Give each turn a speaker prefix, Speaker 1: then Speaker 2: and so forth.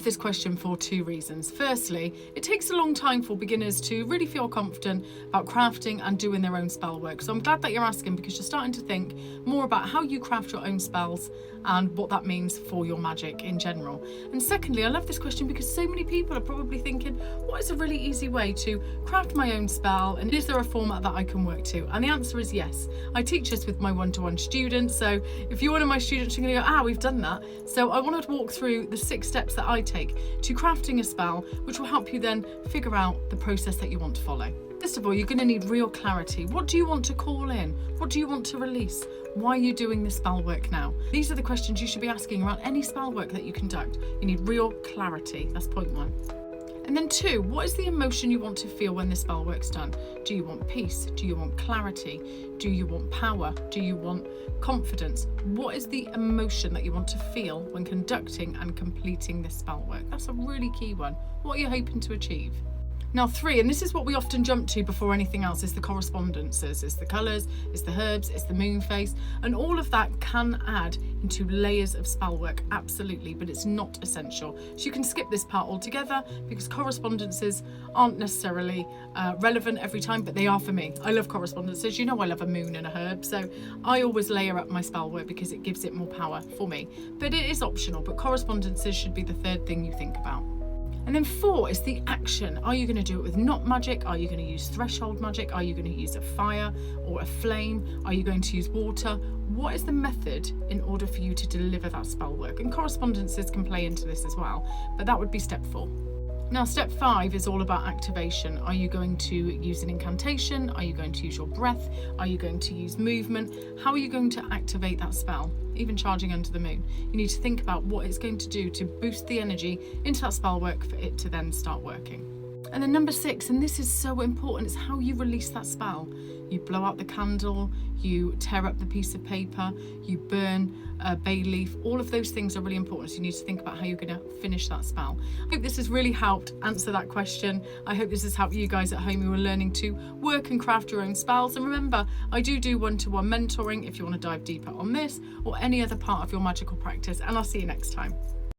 Speaker 1: love this question for two reasons. Firstly, it takes a long time for beginners to really feel confident about crafting and doing their own spell work. So I'm glad that you're asking, because you're starting to think more about how you craft your own spells and what that means for your magic in general. And secondly, I love this question because so many people are probably thinking, what is a really easy way to craft my own spell, and is there a format that I can work to? And the answer is yes. I teach this with my one-to-one students, so if you're one of my students, you're going to go, we've done that. So I want to walk through the 6 steps that I take to crafting a spell, which will help you then figure out the process that you want to follow. First of all, you're going to need real clarity. What do you want to call in? What do you want to release? Why are you doing this spell work now? These are the questions you should be asking around any spell work that you conduct. You need real clarity. That's point 1. And then 2, what is the emotion you want to feel when this spell work's done? Do you want peace? Do you want clarity? Do you want power? Do you want confidence? What is the emotion that you want to feel when conducting and completing this spell work? That's a really key one. What are you hoping to achieve? Now 3, and this is what we often jump to before anything else, is the correspondences. It's the colours, it's the herbs, it's the moon phase, and all of that can add into layers of spell work, absolutely, but it's not essential. So you can skip this part altogether because correspondences aren't necessarily relevant every time, but they are for me. I love correspondences. You know I love a moon and a herb, so I always layer up my spell work because it gives it more power for me. But it is optional, but correspondences should be the 3rd thing you think about. And then 4 is the action. Are you going to do it with knot magic? Are you going to use threshold magic? Are you going to use a fire or a flame? Are you going to use water? What is the method in order for you to deliver that spell work? And correspondences can play into this as well, but that would be step 4. Now, step 5 is all about activation. Are you going to use an incantation? Are you going to use your breath? Are you going to use movement? How are you going to activate that spell? Even charging under the moon. You need to think about what it's going to do to boost the energy into that spell work for it to then start working. And then number 6, and this is so important, is how you release that spell. You blow out the candle, you tear up the piece of paper, you burn a bay leaf. All of those things are really important, so you need to think about how you're going to finish that spell. I hope this has really helped answer that question. I hope this has helped you guys at home who are learning to work and craft your own spells. And remember, I do one-to-one mentoring if you want to dive deeper on this or any other part of your magical practice, and I'll see you next time.